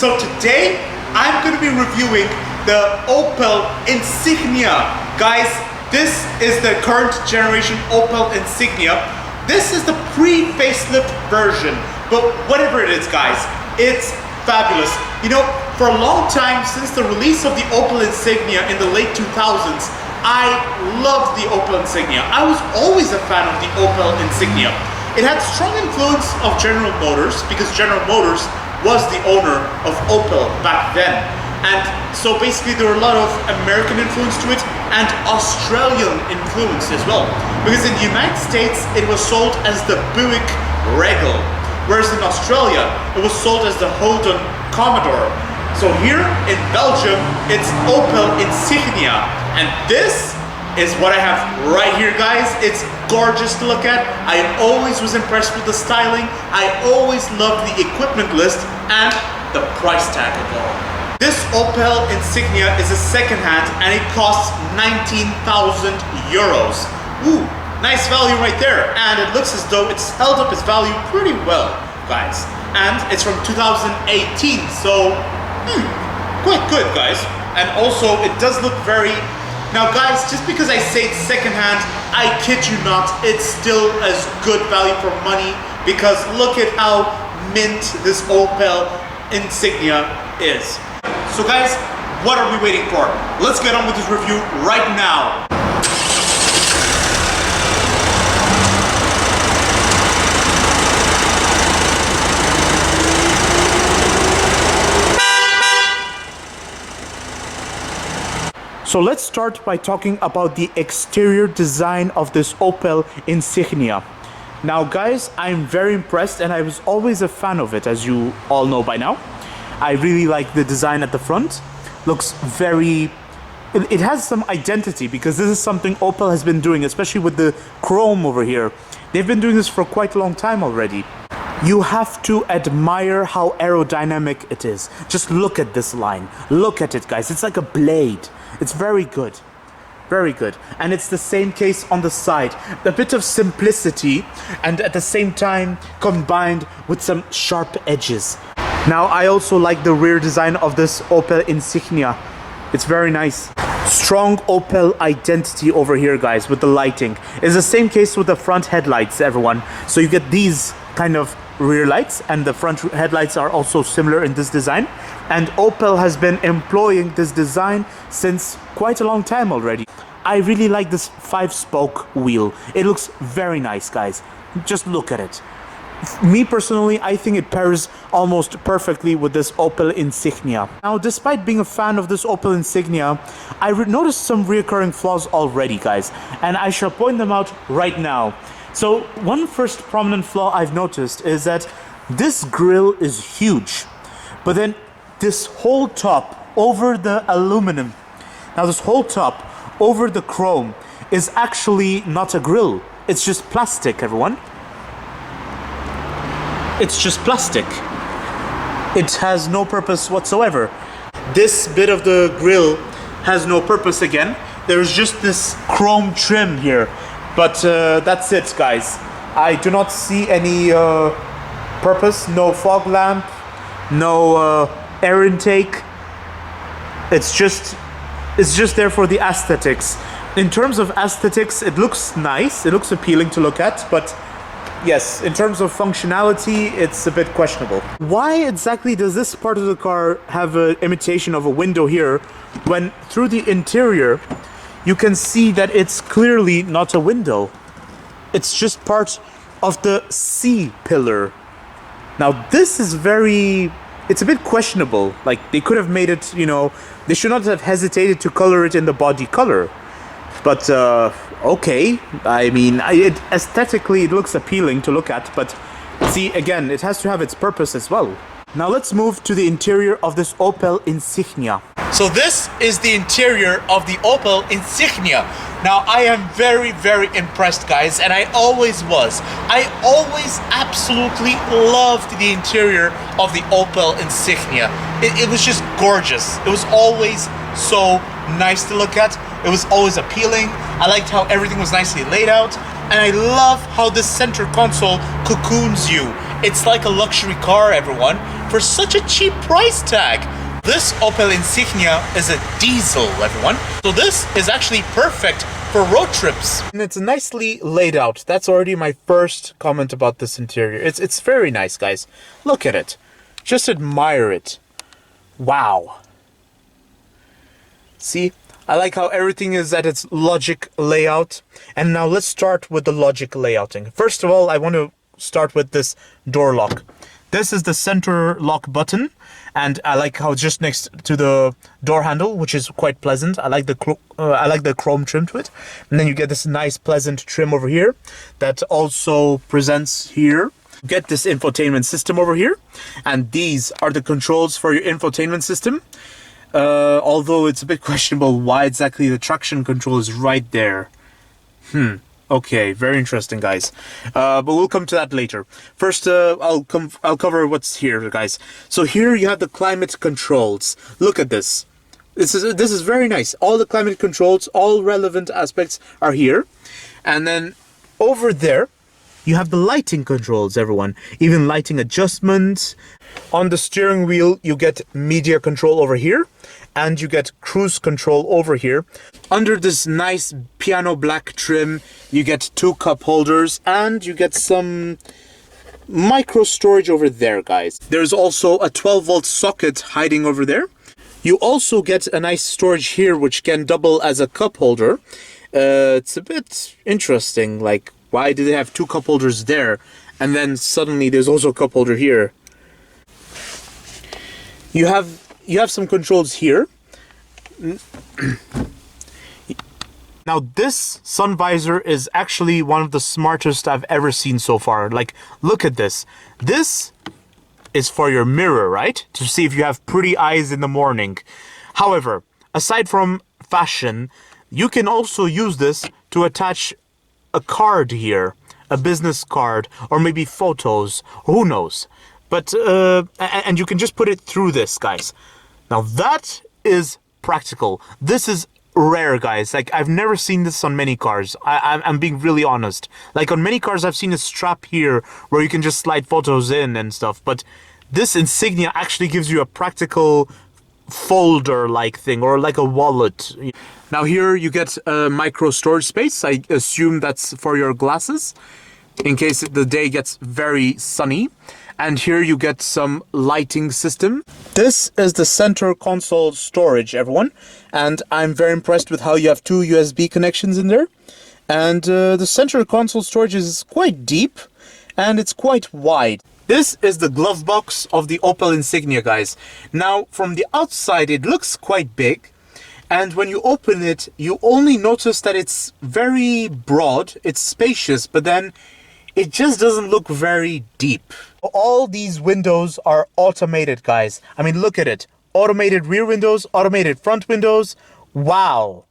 So today I'm going to be reviewing the Opel Insignia. Guys, this is the current generation Opel Insignia. This is the pre-facelift version, but whatever it is, guys, it's fabulous. You know, for a long time, since the release of the Opel Insignia in the late 2000s, I loved the Opel Insignia. I was always a fan of the Opel Insignia. It had strong influence of General Motors because General Motors was the owner of Opel back then. And so basically there were a lot of American influence to it and Australian influence as well. Because in the United States, it was sold as the Buick Regal. Whereas in Australia, it was sold as the Holden Commodore. So here in Belgium, it's Opel Insignia. And this is what I have right here, guys. It's gorgeous to look at. I always was impressed with the styling. I always loved the equipment list and the price tag of all. This Opel Insignia is a second-hand and it costs 19,000 euros. Ooh, nice value right there. And it looks as though it's held up its value pretty well, guys. And it's from 2018, so quite good, guys. And also, it does look very... Now guys, just because I say it's secondhand, I kid you not, it's still as good value for money because look at how mint this Opel Insignia is. So guys, what are we waiting for? Let's get on with this review right now. So let's start by talking about the exterior design of this Opel Insignia. Now guys, I'm very impressed and I was always a fan of it, as you all know by now. I really like the design at the front. Looks very... It has some identity because this is something Opel has been doing, especially with the chrome over here. They've been doing this for quite a long time already. You have to admire how aerodynamic it is. Just look at this line. Look at it, guys. It's like a blade. It's very good. Very good. And it's the same case on the side. A bit of simplicity and at the same time combined with some sharp edges. Now, I also like the rear design of this Opel Insignia. It's very nice. Strong Opel identity over here, guys, with the lighting. It's the same case with the front headlights, everyone. So you get these kind of rear lights and the front headlights are also similar in this design. And Opel has been employing this design since quite a long time already. I really like this 5-spoke wheel. It looks very nice, guys. Just look at it. Me personally, I think it pairs almost perfectly with this Opel Insignia. Now, despite being a fan of this Opel Insignia, I noticed some recurring flaws already, guys, and I shall point them out right now. So, one first prominent flaw I've noticed is that this grille is huge, but then this whole top over the aluminum, now this whole top over the chrome is actually not a grille. It's just plastic, everyone. It's just plastic. It has no purpose whatsoever. This bit of the grille has no purpose again. There's just this chrome trim here. But that's it, guys. I do not see any purpose. No fog lamp. No air intake. It's just there for the aesthetics. In terms of aesthetics, it looks nice. It looks appealing to look at, but yes, in terms of functionality, it's a bit questionable. Why exactly does this part of the car have an imitation of a window here when through the interior you can see that it's clearly not a window? It's just part of the C-pillar. Now this is it's a bit questionable. Like, they could have made it, you know, they should not have hesitated to color it in the body color. But okay, I mean, aesthetically it looks appealing to look at, but see, again, it has to have its purpose as well. Now let's move to the interior of this Opel Insignia. So this is the interior of the Opel Insignia. Now I am very, very impressed, guys, and I always was. I always absolutely loved the interior of the Opel Insignia. It was just gorgeous. It was always so nice to look at. It was always appealing. I liked how everything was nicely laid out. And I love how the center console cocoons you. It's like a luxury car, everyone. for such a cheap price tag. This Opel Insignia is a diesel, everyone. So this is actually perfect for road trips. And it's nicely laid out. That's already my first comment about this interior. It's very nice, guys. Look at it. Just admire it. Wow. See? I like how everything is at its logic layout. And now let's start with the logic layouting. First of all, I want to start with this door lock. This is the center lock button, and I like how it's just next to the door handle, which is quite pleasant. I like the chrome trim to it. And then you get this nice pleasant trim over here that also presents here. You get this infotainment system over here, and these are the controls for your infotainment system. Although it's a bit questionable why exactly the traction control is right there. Okay, very interesting, guys. But we'll come to that later. First, I'll cover what's here, guys. So here you have the climate controls. Look at this. This is very nice. All the climate controls, all relevant aspects are here. And then over there, you have the lighting controls, everyone. Even lighting adjustments. On the steering wheel, you get media control over here. And you get cruise control over here. Under this nice piano black trim, you get 2 cup holders. And you get some micro storage over there, guys. There's also a 12-volt socket hiding over there. You also get a nice storage here, which can double as a cup holder. It's a bit interesting, like, why do they have 2 cup holders there? And then suddenly there's also a cup holder here. You have some controls here. Now this sun visor is actually one of the smartest I've ever seen so far. Like, look at this. This is for your mirror, right? To see if you have pretty eyes in the morning. However, aside from fashion, you can also use this to attach a card here, a business card, or maybe photos, who knows. But, and you can just put it through this, guys. Now that is practical. This is rare, guys. Like, I've never seen this on many cars. I'm being really honest. Like, on many cars, I've seen a strap here where you can just slide photos in and stuff. But this Insignia actually gives you a practical folder-like thing, or like a wallet. Now here you get a micro storage space. I assume that's for your glasses, in case the day gets very sunny. And here you get some lighting system. This is the center console storage, everyone. And I'm very impressed with how you have 2 USB connections in there. And the center console storage is quite deep and it's quite wide. This is the glove box of the Opel Insignia, guys. Now, from the outside, it looks quite big. And when you open it, you only notice that it's very broad, it's spacious, but then it just doesn't look very deep. All these windows are automated, guys. I mean, look at it. Automated rear windows, automated front windows. Wow.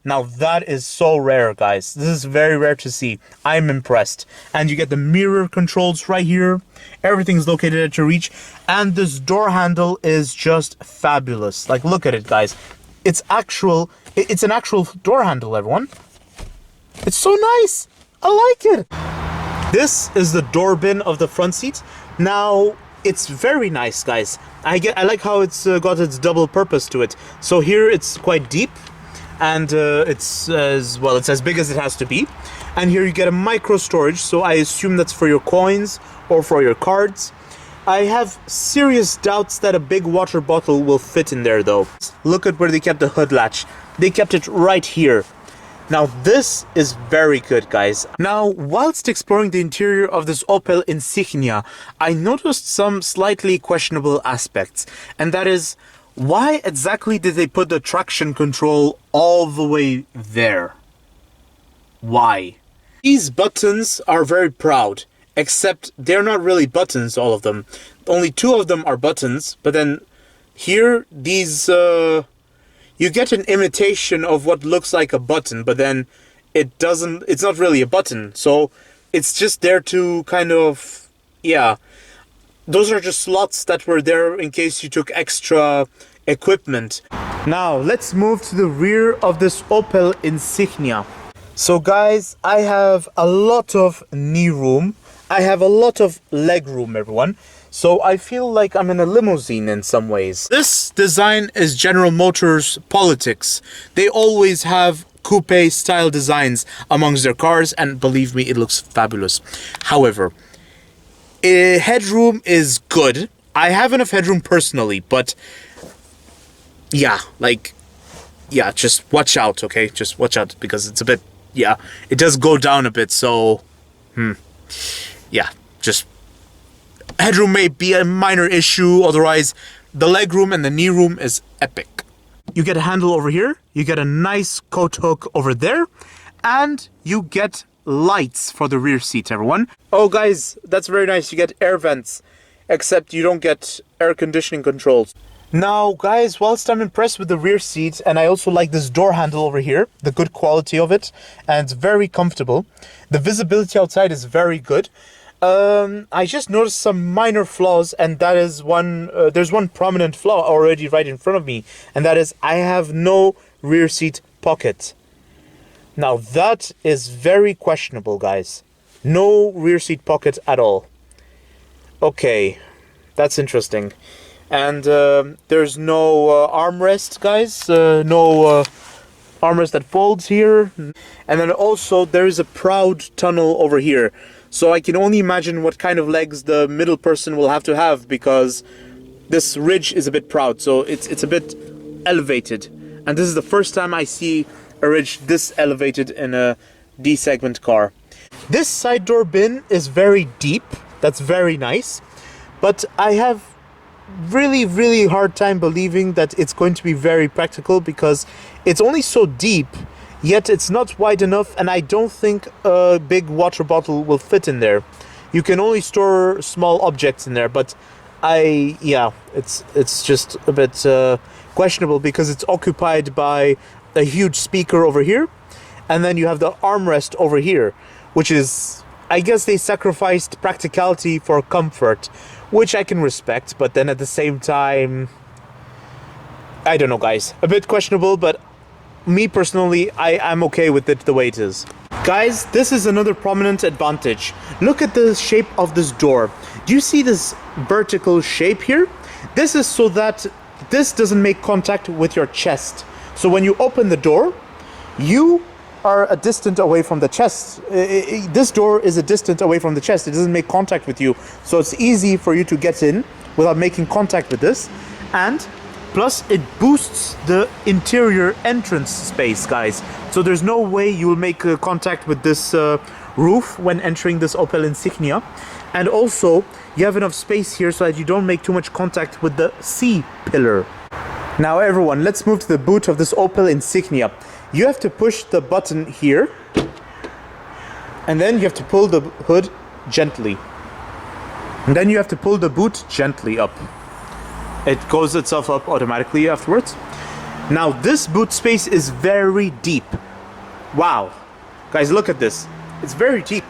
Now that is so rare, guys. This is very rare to see. I'm impressed. And you get the mirror controls right here. Everything's located at your reach. And this door handle is just fabulous. Like, look at it, guys. It's an actual door handle, everyone. It's so nice. I like it. This is the door bin of the front seat. Now, it's very nice, guys. I like how it's got its double purpose to it. So here it's quite deep, and it's as big as it has to be. And here you get a micro storage, so I assume that's for your coins or for your cards. I have serious doubts that a big water bottle will fit in there, though. Look at where they kept the hood latch. They kept it right here. Now this is very good, guys. Now, whilst exploring the interior of this Opel Insignia, I noticed some slightly questionable aspects. And that is, why exactly did they put the traction control all the way there? Why? These buttons are very proud, except they're not really buttons, all of them. Only 2 of them are buttons, but then here, these, you get an imitation of what looks like a button, but then it's not really a button. So it's just there to kind of, yeah. Those are just slots that were there in case you took extra equipment. Now, let's move to the rear of this Opel Insignia. So guys, I have a lot of knee room. I have a lot of leg room, everyone. So I feel like I'm in a limousine in some ways. This design is General Motors politics. They always have coupe style designs amongst their cars, and believe me, it looks fabulous. However, headroom is good. I have enough headroom personally, but yeah, like, yeah, just watch out, okay? Just watch out, because it's a bit, yeah, it does go down a bit, so, yeah, just, headroom may be a minor issue, otherwise, the legroom and the knee room is epic. You get a handle over here, you get a nice coat hook over there, and you get lights for the rear seat, everyone. Oh, guys, that's very nice, you get air vents, except you don't get air conditioning controls. Now, guys, whilst I'm impressed with the rear seat, and I also like this door handle over here, the good quality of it, and it's very comfortable. The visibility outside is very good. I just noticed some minor flaws, and that is one, there's one prominent flaw already right in front of me, and that is I have no rear seat pocket. Now, that is very questionable, guys. No rear seat pocket at all. Okay, that's interesting. And there's no armrest, guys. No armrest that folds here. And then also there is a proud tunnel over here. So I can only imagine what kind of legs the middle person will have to have, because this ridge is a bit proud. So it's a bit elevated. And this is the first time I see a ridge this elevated in a D segment car. This side door bin is very deep. That's very nice. But I have really hard time believing that it's going to be very practical, because it's only so deep, yet it's not wide enough, and I don't think a big water bottle will fit in there. You can only store small objects in there, but it's just a bit questionable, because it's occupied by a huge speaker over here, and then you have the armrest over here, which is, I guess they sacrificed practicality for comfort, which I can respect, but then at the same time, I don't know, guys. A bit questionable, but me personally, I'm okay with it the way it is. Guys, this is another prominent advantage. Look at the shape of this door. Do you see this vertical shape here? This is so that this doesn't make contact with your chest. So when you open the door, you are a distant away from the chest. This door is a distant away from the chest. It doesn't make contact with you. So it's easy for you to get in without making contact with this. And plus it boosts the interior entrance space, guys. So there's no way you will make contact with this roof when entering this Opel Insignia. And also you have enough space here so that you don't make too much contact with the C-pillar. Now everyone, let's move to the boot of this Opel Insignia. You have to push the button here, and then you have to pull the hood gently. And then you have to pull the boot gently up. It goes itself up automatically afterwards. Now this boot space is very deep. Wow. Guys, look at this. It's very deep.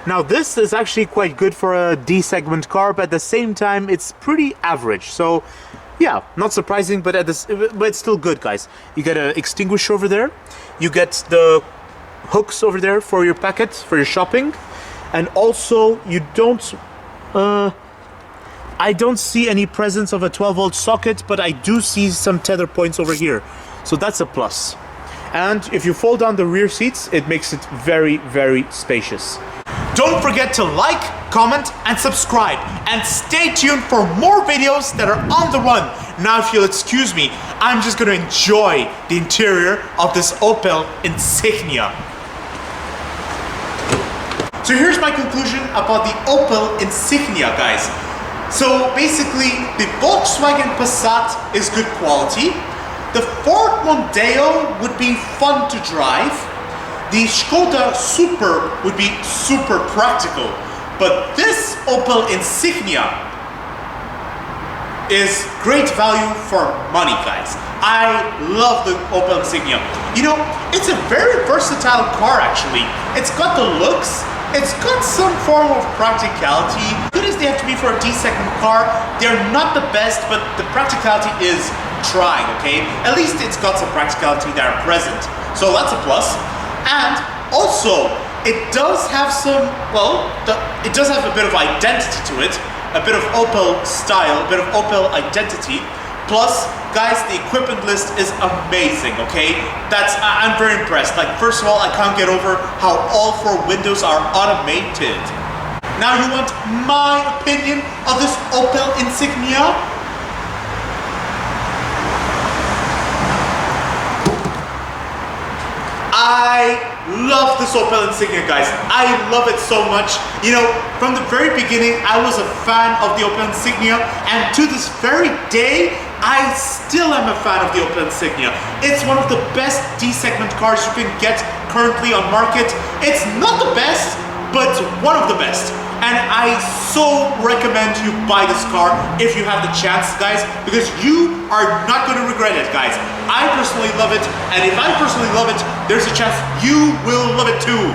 Now this is actually quite good for a D segment car, but at the same time it's pretty average. So yeah, not surprising, but it's still good, guys. You get an extinguisher over there. You get the hooks over there for your packet, for your shopping. And also, you don't... I don't see any presence of a 12-volt socket, but I do see some tether points over here. So that's a plus. And if you fold down the rear seats, it makes it very spacious. Don't forget to like, comment, and subscribe. And stay tuned for more videos that are on the run. Now, if you'll excuse me, I'm just gonna enjoy the interior of this Opel Insignia. So here's my conclusion about the Opel Insignia, guys. So basically, the Volkswagen Passat is good quality. The Ford Mondeo would be fun to drive. The Skoda Super would be super practical, but this Opel Insignia is great value for money, guys. I love the Opel Insignia. You know, it's a very versatile car, actually. It's got the looks, it's got some form of practicality. Good as they have to be for a D-segment car, they're not the best, but the practicality is trying, okay? At least it's got some practicality that are present, so that's a plus. And also, it does have some, well, it does have a bit of identity to it, a bit of Opel style, a bit of Opel identity. Plus, guys, the equipment list is amazing, okay? I'm very impressed. Like, first of all, I can't get over how all 4 windows are automated. Now you want my opinion of this Opel Insignia? I love this Opel Insignia, guys. I love it so much. You know, from the very beginning, I was a fan of the Opel Insignia, and to this very day, I still am a fan of the Opel Insignia. It's one of the best D-segment cars you can get currently on market. It's not the best, but it's one of the best. And I so recommend you buy this car if you have the chance, guys, because you are not going to regret it, guys. I personally love it, and if I personally love it, there's a chance you will love it too.